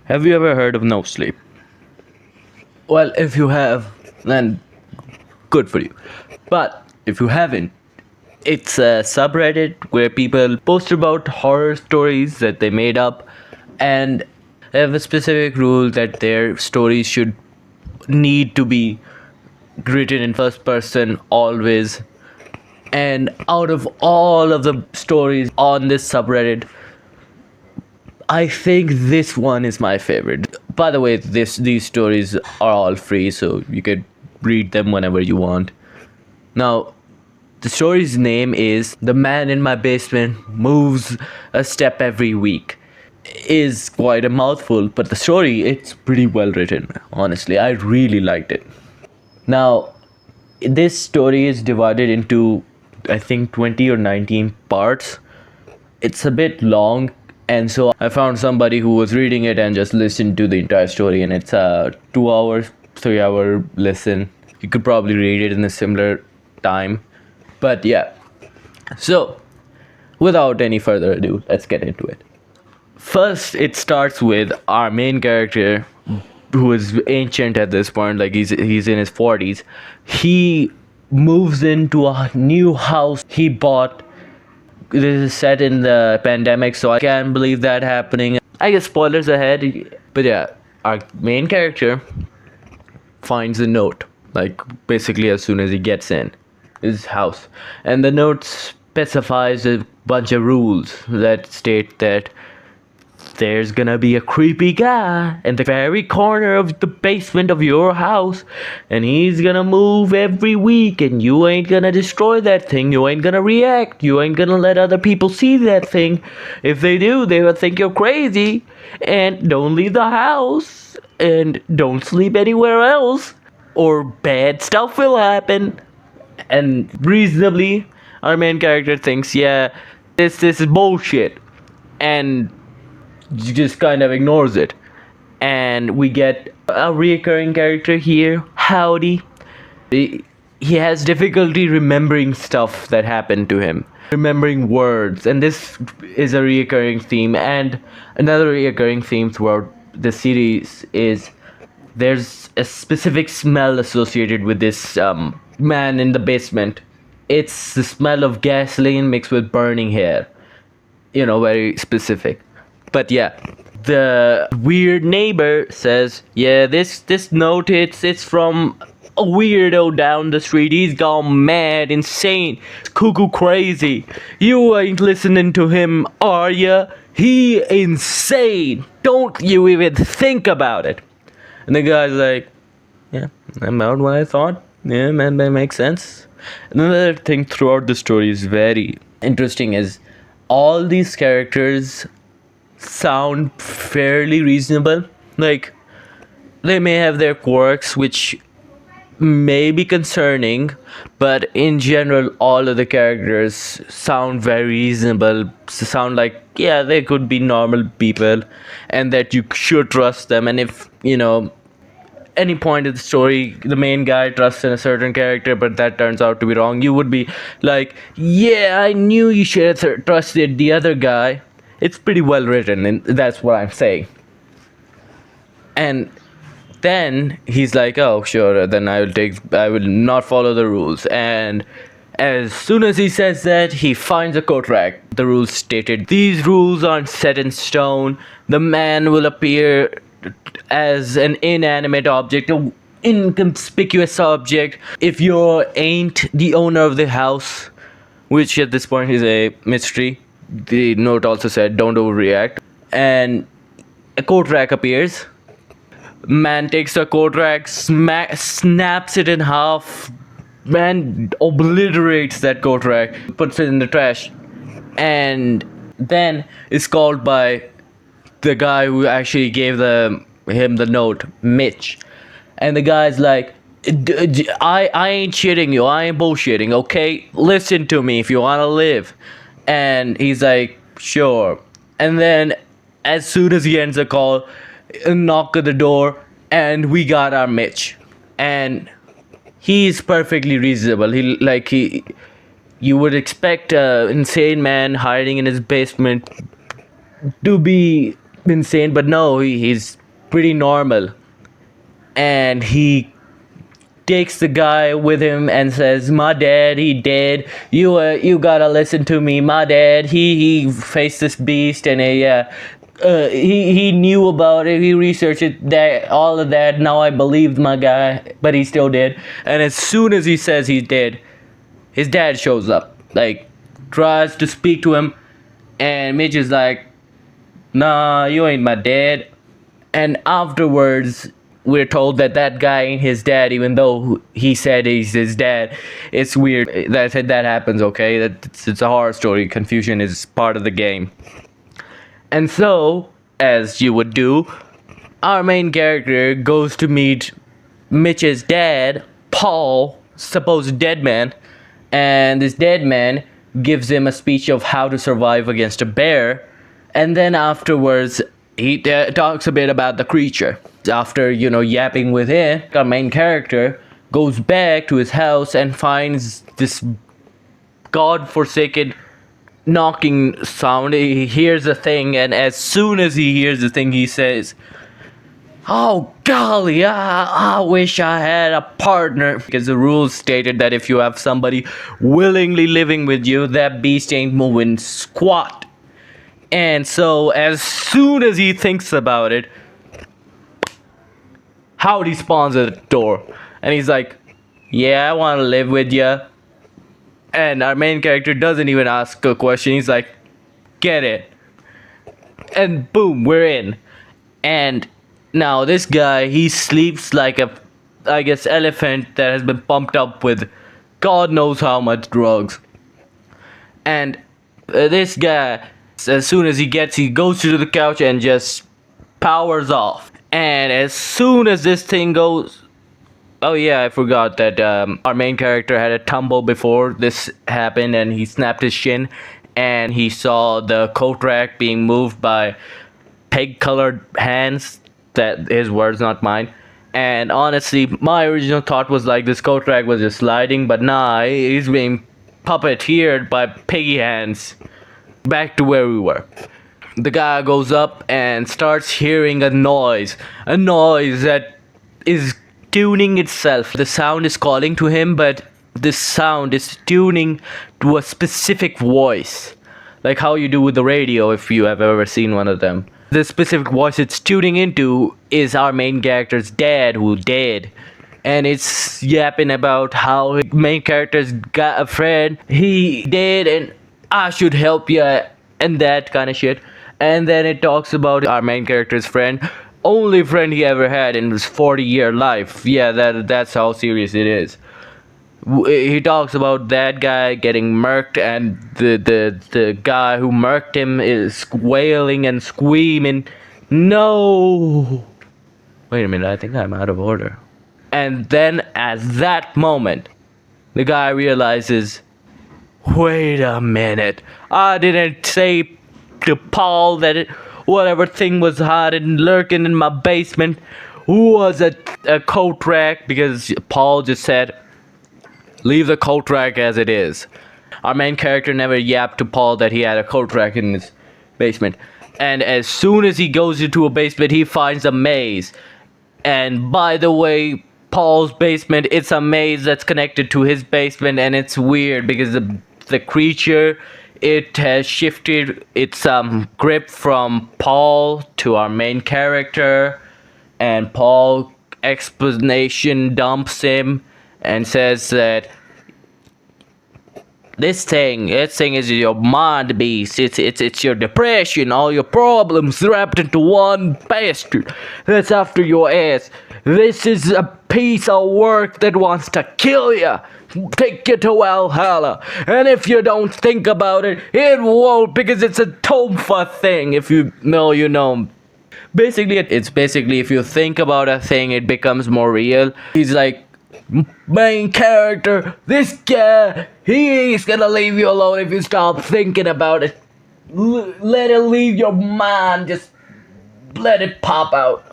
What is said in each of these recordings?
Have you ever heard of No Sleep? Well, if you have, then good for you. But if you haven't, it's a subreddit where people post about horror stories that they made up, and they have a specific rule that their stories should need to be written in first person always. And out of all of the stories on this subreddit, I think this one is my favorite. By the way, these stories are all free, so you could read them whenever you want. Now, the story's name is "The Man in My Basement Moves a Step Every Week." Is quite a mouthful, but the story, it's pretty well written. Honestly, I really liked it. Now, this story is divided into, I think, 20 or 19 parts. It's a bit long, and so I found somebody who was reading it and just listened to the entire story, and it's a 2 hour, 3 hour listen. You could probably read it in a similar time. But yeah, so without any further ado, let's get into it. First, it starts with our main character, who is ancient at this point, like he's in his 40s. He moves into a new house he bought. This is set in the pandemic, so I can't believe that happening. I guess spoilers ahead, but yeah, our main character finds a note, like basically as soon as he gets in his house, and the note specifies a bunch of rules that state that there's gonna be a creepy guy in the very corner of the basement of your house, and he's gonna move every week, and you ain't gonna destroy that thing, you ain't gonna react, you ain't gonna let other people see that thing. If they do, they will think you're crazy, and don't leave the house, and don't sleep anywhere else, or bad stuff will happen. And reasonably, our main character thinks, yeah, this is bullshit, and just kind of ignores it. And we get a recurring character here, Howdy. He has difficulty remembering stuff that happened to him, remembering words, and this is a recurring theme. And another recurring theme throughout the series is there's a specific smell associated with this man in the basement. It's the smell of gasoline mixed with burning hair. Very specific. But yeah, the weird neighbor says, yeah, this note, it's from a weirdo down the street. He's gone mad, insane, cuckoo crazy. You ain't listening to him, are ya? He insane. Don't you even think about it. And the guy's like, yeah, I'm about what I thought. Yeah, man, that makes sense. Another thing throughout the story is very interesting is all these characters sound fairly reasonable. Like, they may have their quirks, which may be concerning, but in general, all of the characters sound very reasonable. Sound like, yeah, they could be normal people, and that you should trust them. And if, any point of the story, the main guy trusts in a certain character, but that turns out to be wrong, you would be like, yeah, I knew you should have trusted the other guy. It's pretty well written, and that's what I'm saying. And then he's like, oh, sure, then I will not follow the rules. And as soon as he says that, he finds a coat rack. The rules stated, these rules aren't set in stone. The man will appear as an inanimate object, an inconspicuous object. If you ain't the owner of the house, which at this point is a mystery. The note also said, don't overreact. And a coat rack appears. Man takes the coat rack, snaps it in half. Man obliterates that coat rack, puts it in the trash, and then is called by the guy who actually gave him the note, Mitch. And the guy's like, I ain't shitting you, I ain't bullshitting, okay? Listen to me if you wanna live. And he's like, sure. And then as soon as he ends the call, a knock at the door, and we got our Mitch. And he's perfectly reasonable. You would expect an insane man hiding in his basement to be insane, but no, he's pretty normal. And he takes the guy with him and says, "My dad, he dead. You gotta listen to me. My dad, he faced this beast, and he knew about it. He researched it, that all of that. Now I believed my guy, but he's still dead." And as soon as he says he's dead, his dad shows up, like tries to speak to him, and Mitch is like, "Nah, you ain't my dad." And afterwards, we're told that that guy ain't his dad, even though he said he's his dad. It's weird. That happens. Okay, it's a horror story. Confusion is part of the game. And so, as you would do, our main character goes to meet Mitch's dad, Paul, supposed dead man, and this dead man gives him a speech of how to survive against a bear, and then afterwards he talks a bit about the creature. After, yapping with it, our main character goes back to his house and finds this god-forsaken knocking sound. He hears a thing, and as soon as he hears the thing, he says, "Oh golly, I wish I had a partner." Because the rules stated that if you have somebody willingly living with you, that beast ain't moving squat. And so as soon as he thinks about it, Howdy spawns at the door. And he's like, "Yeah, I want to live with you." And our main character doesn't even ask a question. He's like, "Get it." And boom, we're in. And now this guy, he sleeps like a, I guess, elephant that has been pumped up with God knows how much drugs. And this guy, as soon as he goes to the couch and just powers off. And as soon as this thing goes, oh yeah, I forgot that our main character had a tumble before this happened, and he snapped his shin, and he saw the coat rack being moved by pig-colored hands. That his words, not mine. And honestly, my original thought was like this coat rack was just sliding, but nah, he's being puppeteered by piggy hands. Back to where we were. The guy goes up and starts hearing a noise that is tuning itself. The sound is calling to him, but this sound is tuning to a specific voice, like how you do with the radio if you have ever seen one of them. The specific voice it's tuning into is our main character's dad, who dead. And it's yapping about how his main character's got a friend, he dead, and I should help you, and that kind of shit. And then it talks about our main character's friend, only friend he ever had in his 40-year life. Yeah, that's how serious it is. He talks about that guy getting murked, and the guy who murked him is wailing and screaming, "No!" Wait a minute, I think I'm out of order. And then at that moment, the guy realizes, wait a minute, I didn't say to Paul that whatever thing was hiding, lurking in my basement was a coat rack, because Paul just said, "Leave the coat rack as it is." Our main character never yapped to Paul that he had a coat rack in his basement. And as soon as he goes into a basement, he finds a maze. And by the way, Paul's basement, it's a maze that's connected to his basement, and it's weird because the creature, it has shifted its grip from Paul to our main character, and Paul explanation dumps him and says that this thing is your mind beast. It's your depression, all your problems wrapped into one bastard that's after your ass. This is a piece of work that wants to kill you, take you to Valhalla. And if you don't think about it, it won't, because it's a Tomfa thing. If you know, you know. Basically, it's basically if you think about a thing, it becomes more real. He's like, main character, this guy, he's gonna leave you alone if you stop thinking about it. Let it leave your mind, just let it pop out.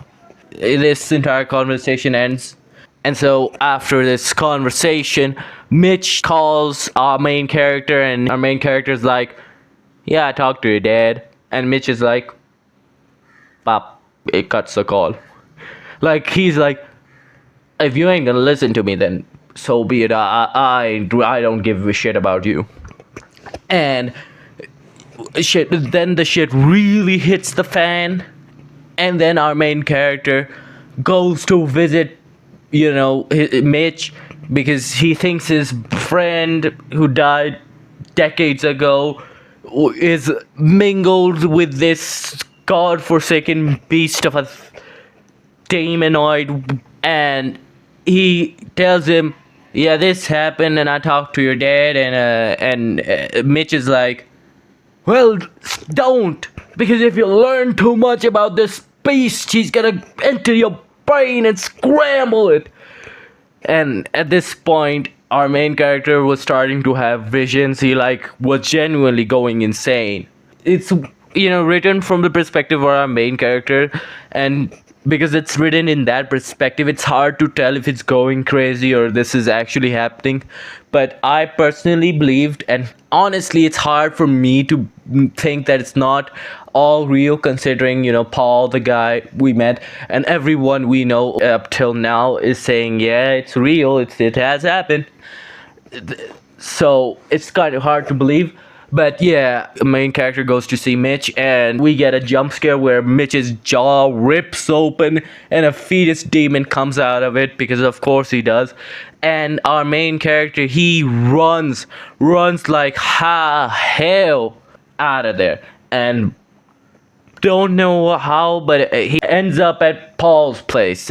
This entire conversation ends. And so after this conversation, Mitch calls our main character, and our main character's like, "Yeah, I talked to your dad." And Mitch is like, pop, it cuts the call. Like, he's like, if you ain't gonna listen to me, then so be it. I don't give a shit about you. And then the shit really hits the fan, and then our main character goes to visit, Mitch, because he thinks his friend who died decades ago is mingled with this godforsaken beast of a demonoid, and he tells him, yeah, this happened, and I talked to your dad, and Mitch is like, well, don't, because if you learn too much about this beast, he's gonna enter your brain and scramble it. And at this point, our main character was starting to have visions. He was genuinely going insane. It's written from the perspective of our main character, and because it's written in that perspective, it's hard to tell if it's going crazy or this is actually happening. But I personally believed, and honestly, it's hard for me to think that it's not all real, considering Paul, the guy we met, and everyone we know up till now is saying, yeah, it's real, it has happened. So it's kind of hard to believe. But yeah, the main character goes to see Mitch, and we get a jump scare where Mitch's jaw rips open and a fetus demon comes out of it, because of course he does. And our main character, he runs like hell out of there. And don't know how, but he ends up at Paul's place.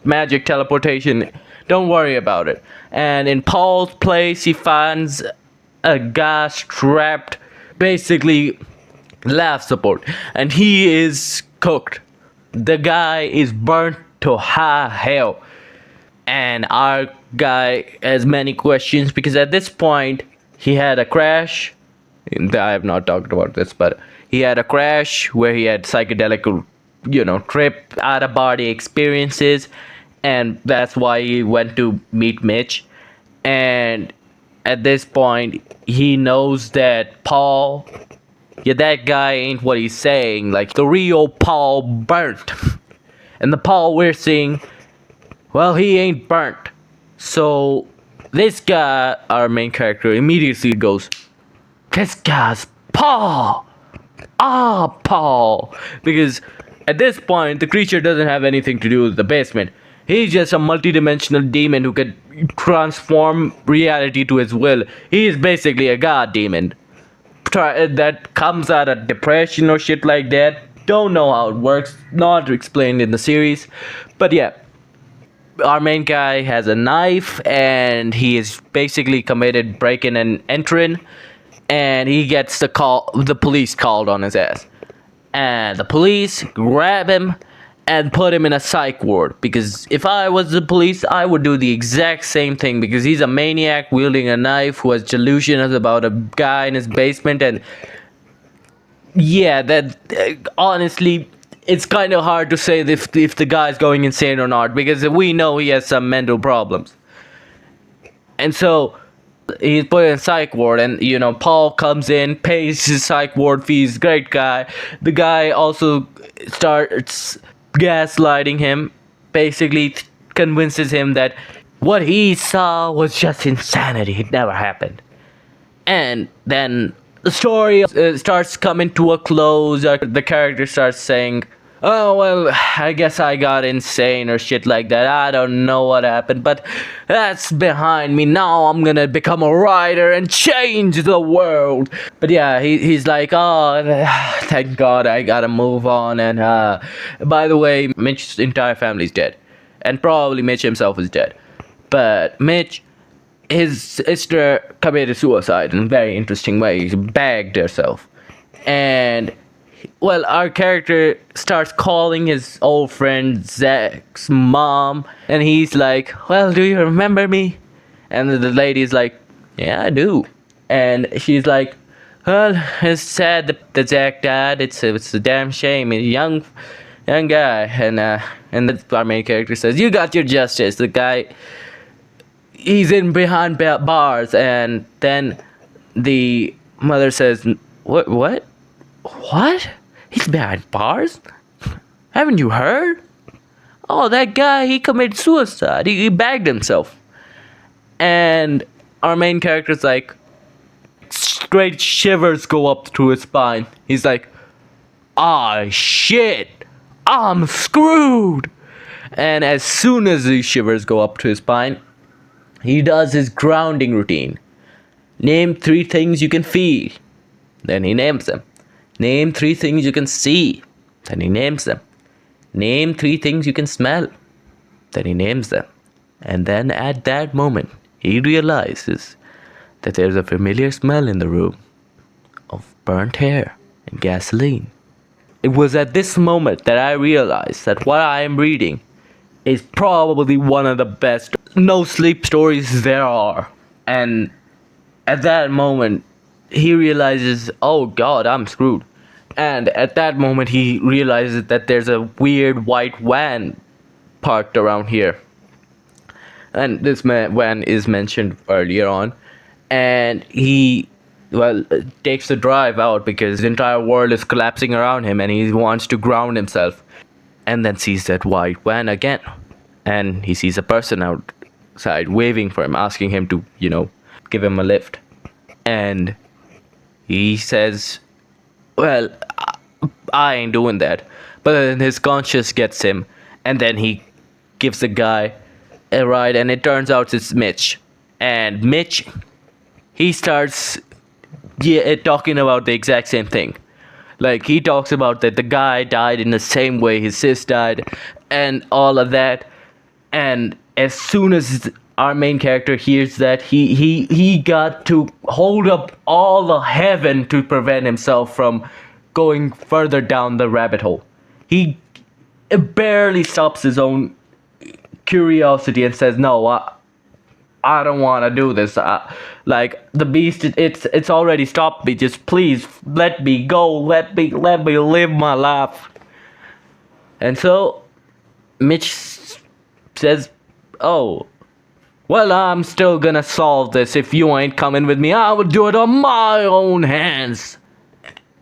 Magic teleportation. Don't worry about it. And in Paul's place, he finds a guy strapped, basically life support, and he is cooked. The guy is burnt to high hell, and our guy has many questions, because at this point he had a crash. I have not talked about this, but he had a crash where he had psychedelic, trip, out of body experiences, and that's why he went to meet Mitch. And at this point, he knows that Paul, that guy ain't what he's saying. Like, the real Paul burnt. And the Paul we're seeing, well, he ain't burnt. So, this guy, our main character, immediately goes, this guy's Paul! Paul! Because at this point, the creature doesn't have anything to do with the basement. He's just a multidimensional demon who can transform reality to his will. He is basically a god demon that comes out of depression or shit like that. Don't know how it works. Not explained in the series. But yeah, our main guy has a knife, and he is basically committed breaking and entering. And he gets the police called on his ass. And the police grab him and put him in a psych ward, because if I was the police, I would do the exact same thing, because he's a maniac wielding a knife who has delusions about a guy in his basement. And yeah, that honestly, it's kind of hard to say if the guy's going insane or not, because we know he has some mental problems. And so he's put in a psych ward, and Paul comes in, pays his psych ward fees. Great guy. The guy also starts gaslighting him, basically convinces him that what he saw was just insanity. It never happened. And then the story starts coming to a close. The character starts saying, oh, well, I guess I got insane or shit like that. I don't know what happened, but that's behind me. Now I'm gonna become a writer and change the world. But yeah, he's like, oh, thank God, I gotta move on. And by the way, Mitch's entire family's dead. And probably Mitch himself is dead. But Mitch, his sister committed suicide in a very interesting way. She bagged herself. And well, our character starts calling his old friend Zach's mom, and he's like, well, do you remember me? And the lady's like, yeah, I do. And she's like, well, it's sad that Zach died. It's a damn shame. He's a young guy. And our main character says, you got your justice. The guy, he's in behind bars. And then the mother says, what? He's behind bars? Haven't you heard? Oh, that guy, he committed suicide. He bagged himself. And our main character's like, straight shivers go up through his spine. He's like, ah, shit, I'm screwed. And as soon as these shivers go up to his spine, he does his grounding routine. Name 3 things you can feel. Then he names them. Name 3 things you can see. Then he names them. Name 3 things you can smell. Then he names them. And then at that moment, he realizes that there's a familiar smell in the room of burnt hair and gasoline. It was at this moment that I realized that what I am reading is probably one of the best no sleep stories there are. And at that moment, he realizes, oh god, I'm screwed. And at that moment, he realizes that there's a weird white van parked around here. And this van is mentioned earlier on. And he, takes the drive out because the entire world is collapsing around him and he wants to ground himself. And then sees that white van again. And he sees a person outside waving for him, asking him to, give him a lift. And he says, well, I ain't doing that. But then his conscience gets him. And then he gives the guy a ride. And it turns out it's Mitch. And Mitch, he starts talking about the exact same thing. Like, he talks about that the guy died in the same way his sis died. And all of that. And as soon as our main character hears that, he got to hold up all the heaven to prevent himself from going further down the rabbit hole. He barely stops his own curiosity and says, no, I don't want to do this. Like, the beast, it's already stopped me. Just please let me go. Let me live my life. And so Mitch says, oh, well, I'm still gonna solve this. If you ain't coming with me, I will do it on my own hands.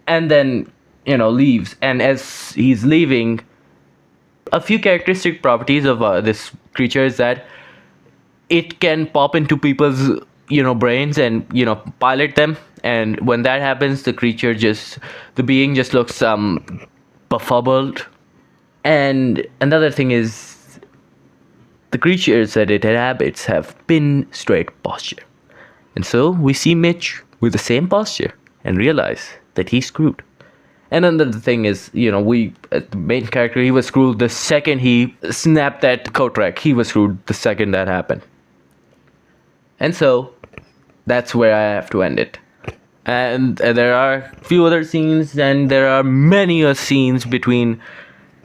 And then, leaves. And as he's leaving, a few characteristic properties of this creature is that it can pop into people's, brains and, pilot them. And when that happens, the being just looks befuddled. And another thing is, the creatures that it inhabits have pin straight posture. And so we see Mitch with the same posture and realize that he's screwed. And another thing is, the main character, he was screwed the second he snapped that coat rack. He was screwed the second that happened. And so that's where I have to end it. And there are a few other scenes, and there are many scenes between,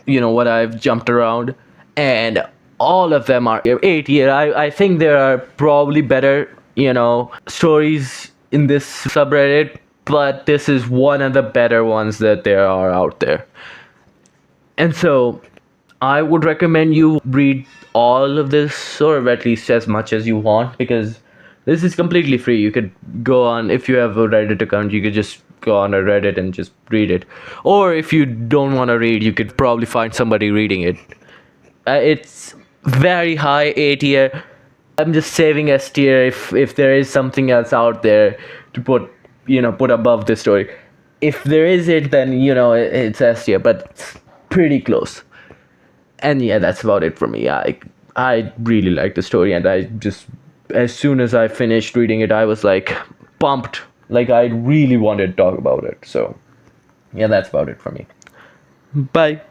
what I've jumped around. And all of them are A tier. I think there are probably better, stories in this subreddit, but this is one of the better ones that there are out there. And so I would recommend you read all of this, or at least as much as you want, because this is completely free. You could go on, if you have a Reddit account, you could just go on a Reddit and just read it. Or if you don't want to read, you could probably find somebody reading it. It's very high A tier. I'm just saving S tier if there is something else out there to put above this story. If there is it, then it's S tier, but it's pretty close. And yeah, that's about it for me. I really like the story, and I just, as soon as I finished reading it, I was like pumped. Like, I really wanted to talk about it. So yeah, that's about it for me. Bye.